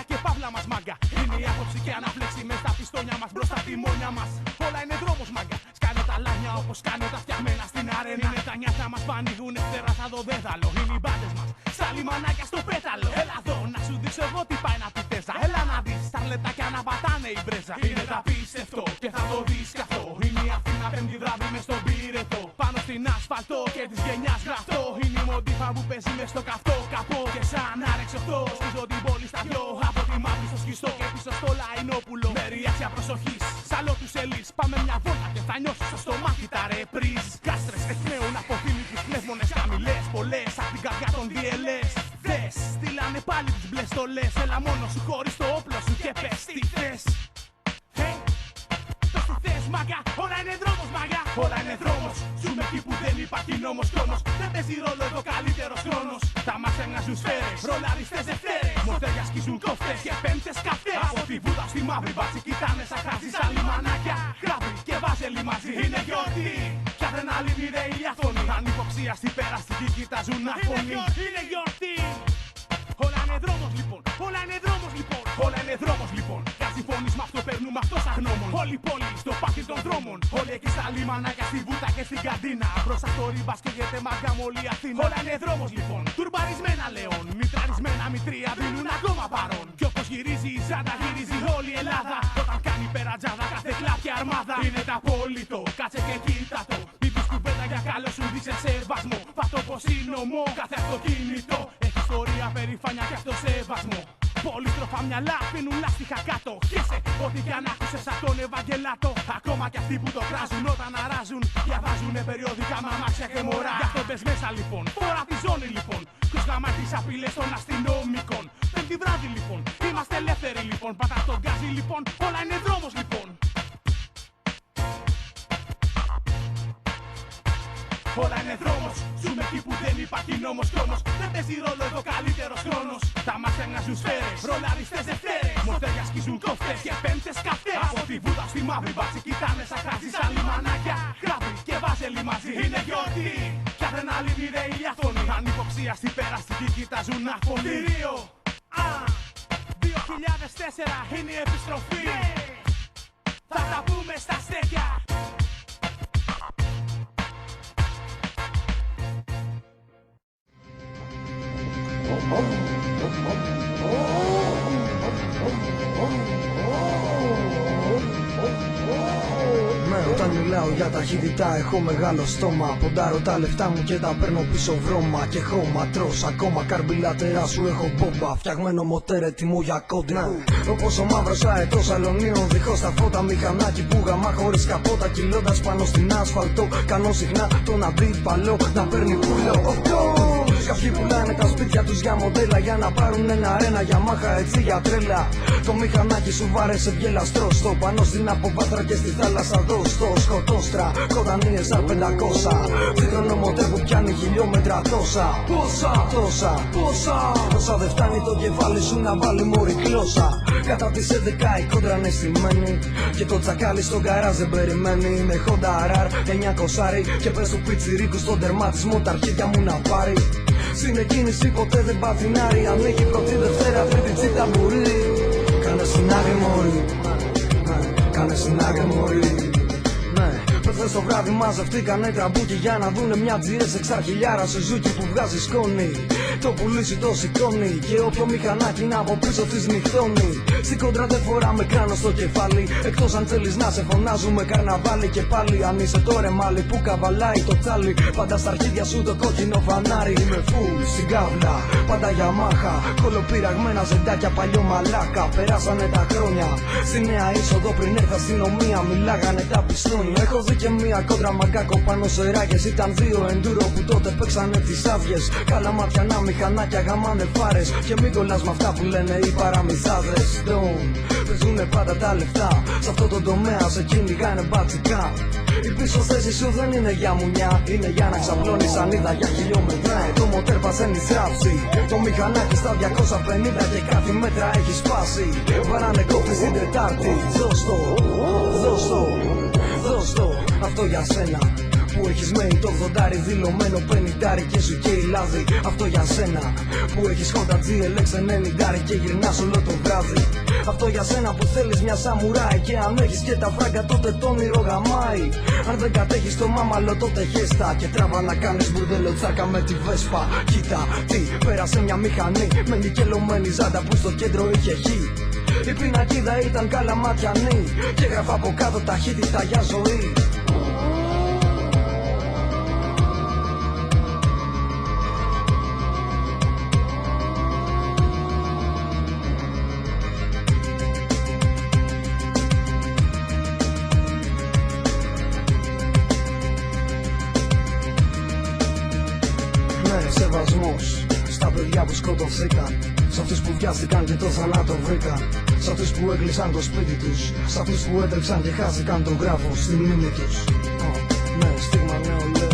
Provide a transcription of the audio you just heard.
Μάγια και παύλα μας μάγκα. Είναι η άποψη και αναφλέξη μες στα πιστόνια μας, μπροστά τη μόνια μας. Όλα είναι δρόμος μάγκα. Σκάνε τα λάνια όπως κάνε τα φτιαγμένα στην αρένα. Είναι τα νιάτα μας που ανοίγουν ευθέρα σαν το δέδαλο. Είναι οι μπάντες μας, στα λιμανάκια στο πέταλο. Έλα εδώ να σου δείξω εγώ τι πάει να πει τέζα. Έλα να δεις τα λεπτάκια να πατάνε η μπρέζα. Είναι τα πίστευτο και θα το δεις κι αυτό. Είναι η Αθήνα πέμπτη βράδυ μες στον πύρετο. Πάνω στην ασφαλτό και της γενιάς γραφτό. Είναι η μοντίφα που παίζει μες στο καυτό καπό. Και σαν άρεξοχτό σκίζω την πόλη στα δυο. Από τη μαύρη στο σχιστό και πίσω στο λαϊνόπουλο. Με ριάξια προσοχής, σαλό του σελής. Πάμε μια βόλτα και θα νιώσεις στο στομάχι τα ρεπρίζ. Κάστρες εκπνέουν από φίλικους πνεύμονες. Χαμηλές πολλές απ' την καρδιά των διελές. Δες, στείλανε πάλι τις μπλες στολές. Έλα μόνο σου χωρίς το όπλο σου και πες τι θες. Το τι θες μάγκα, όλα είναι δρόμος μάγκα. Όλα είναι δρόμος, ζούμε εκεί που δεν υπάρχει νόμος χρόνος. Δεν παίζει ρόλο εδώ καλύτερος χρόνος. Τα μάτια βγάζουν σφαίρες, ρολαριστές ευθέρες. Μορτέρια σκίζουν κόφτες και πέμπτες καυτές. Από τη βούδα στη μαύρη βάση κοιτάνε σαν χάζι σαν λιμανάκια. Γράβει και βάζελοι μαζί, είναι γιορτή. Κι αδρεναλίνη ρε ηλιαθώνει. Ανυποψία στην περαστική κοιτάζουν αφώνει. Είναι γιορτή. Όλα είναι δρόμος λοιπόν, όλα είναι δρόμος λοιπόν. Όλα είναι δρόμος λοιπόν. Κι αν συμφωνείς μ' αυτό παίρνουμε αυτό σαν γνώμων. Όλη η πόλη στο πάρκι των δρόμων. Όλοι εκεί στα λιμανάκια, στη βούτα και στην καντίνα. Μπροστά στο ρίμπας καίγεται μάγκα μ' όλη Αθήνα. Όλα είναι δρόμος λοιπόν, τουρμπαρισμένα λεόν. Μητραρισμένα μητρία δίνουν ακόμα παρόν. Κι όπως γυρίζει η ζάντα γυρίζει όλη η Ελλάδα. Όταν κάνει περατζάδα κάθε κλάπια αρμάδα. Είναι τα απόλυτο, κάτσε και κοίτα το. Πίπεις κουβέντα για καλό σου δείξε σεβασμό. Φάτο πως είναι ομό κάθε αυτοκίνητο. Έχει ιστορία, περηφάνεια και αυτοσεβασμό. Πολύστροφα μυαλά πίνουν λάστιχα κάτω. Χέσε ό,τι κι αν άκουσες από τον Ευαγγελάτο. Ακόμα κι αυτοί που το κράζουν όταν αράζουν. Διαβάζουνε περιοδικά με αμάξια και μωρά. Γι' αυτό μπες μέσα λοιπόν, φορά τη ζώνη λοιπόν. Ποιος γαμάει τις απειλές των αστυνομικών. Πέμπτη βράδυ λοιπόν, είμαστε ελεύθεροι λοιπόν. Πατά τον γκάζι λοιπόν, όλα είναι δρόμος λοιπόν. Όλα είναι δρόμος, ζούμε εκεί που δεν υπάρχει νόμος χρόνος. Δεν παίζει ρόλο εδώ καλύτερος χρόνος. Τα μάτια βγάζουν σφαίρες, ρολαριστές ευθέρες. Μορτέρια σκίζουν κόφτες και πέμπτες καυτές. Από τη βούδα στη μαύρη βάση κοιτάνε σαν χάζι σαν λιμανάκια. Γράβει και βάζελοι μαζί, είναι γιορτή. Κι αδρεναλίνη ρε ηλιαθώνει. Ανυποψία στην περαστική κοιτάζουν αφώνει. 2004 είναι η επιστροφή. Θα τα πούμε στα στέκια. Όταν μιλάω για ταχύτητα έχω μεγάλο στόμα. Ποντάρω τα λεφτά μου και τα παίρνω πίσω βρώμα. Και χώμα τρως ακόμα καρμπιλάτερά σου έχω μπόμπα. Φτιαγμένο μοτέρ έτοιμο για κόντρα. Όπως ο μαύρος αετός αλωνίων δίχως τα φώτα. Μηχανάκι που γαμά χωρίς καπότα. Κυλώντας πάνω στην άσφαλτο. Κάνω συχνά τον αντίπαλο να παίρνει πουλό. Κάποιοι πουλάνε τα σπίτια τους για μοντέλα. Για να πάρουν ένα για μάχα έτσι για τρέλα. Το μηχανάκι σου βάρεσε βγελαστρό. Στο πάνω στην αποβάθρα και στη θάλασσα δω. Στο σκοτόστρα, κοντανίες σαν 500. Ψύχρονο μοντέλ που πιάνει χιλιόμετρα τόσα. Πόσα δεν φτάνει το κεφάλι σου να βάλει μωρή γλώσσα. Κατά τις 11 η κόντρα είναι στημένη. Και το τσακάλι στον καράζ δεν περιμένει. Με Honda RR 900 και πες του πιτσιρίκου στον τερματισμό τα αρχίδια μου να πάρει. Συνεκκίνηση ποτέ δεν παθηνάρει. Αν έχει πρώτη Δευτέρα τρίτη τσίτα μπορεί. Κάνε συνάγρι μωρή. Κάνε συνάγρι μωρή. Χθες το βράδυ μαζευτήκανε τραμπούκι για να δούνε μια GS εξαρχιλιάρα Σουζούκι που βγάζει σκόνη. Το πουλήσι το σηκώνει και όποιο μηχανάκι να από πίσω της νυχτώνει. Στην κόντρα δεν φοράμε κράνο στο κεφάλι. Εκτός αν θέλεις να σε φωνάζουμε καρναβάλι. Και πάλι αν είσαι το ρεμάλι που καβαλάει το τσάλι. Πάντα στα αρχίδια σου το κόκκινο φανάρι. Είμαι φουλ στην κάβλα, πάντα για μάχα. Κολοπειραγμένα ζεντάκια παλιό μαλάκα. Περάσανε τα χρόνια στη νέα είσοδο πριν έρθει αστυνομία. Μιλάγανε τα πιστόνια. Έχω δει και μία κόντρα μαγκάκο πάνω σε ράγες. Ήταν δύο εντούρο που τότε παίξανε τις άδειες. Καλά ματιανά μηχανάκια γαμάνε φάρες. Και μην κολλάς με αυτά που λένε οι παραμυθάδες. Παίζουνε πάντα τα λεφτά. Σ' αυτό το τομέα σε κυνηγάνε μπατσικά. Η πίσω θέση σου δεν είναι για μουνιά. Είναι για να ξαπλώνεις σανίδα για χιλιόμετρα. Το μοτέρ πασένει στράψη. Το μηχανάκι στα 250 και κάτι μέτρα έχει σπάσει. Βαράνε κόφτες την Τετάρτη. Δώσ' το, αυτό για σένα. που έχεις μέει το 80 δηλωμένο 50 και σου καίει λάδι. Αυτό για σένα που έχεις Honda GLX 90 και γυρνάς όλο το βράδυ. Αυτό για σένα που θέλεις μια σαμουράι και αν έχεις και τα φράγκα τότε το όνειρο γαμάει. Αν δεν κατέχεις το μάμαλο τότε χέστα και τράβα να κάνεις μπουρδέλο τσάκα με τη Βέσπα. Κοίτα τι, πέρασε μια μηχανή με νικελωμένη ζάντα που στο κέντρο είχε χ. Η πινακίδα ήταν καλαματιανή και έγραφα από κάτω ταχύτητα για ζωή. Σεβασμός στα παιδιά που σκοτωθήκαν, σ' αυτούς που βιάστηκαν και το θανάτο βρήκαν, σ' αυτούς που έκλεισαν το σπίτι τους, σ' αυτούς που έτρεξαν και χάθηκαν τον γράφο στη μνήμη τους. Ναι, στίγμα νέο λέει.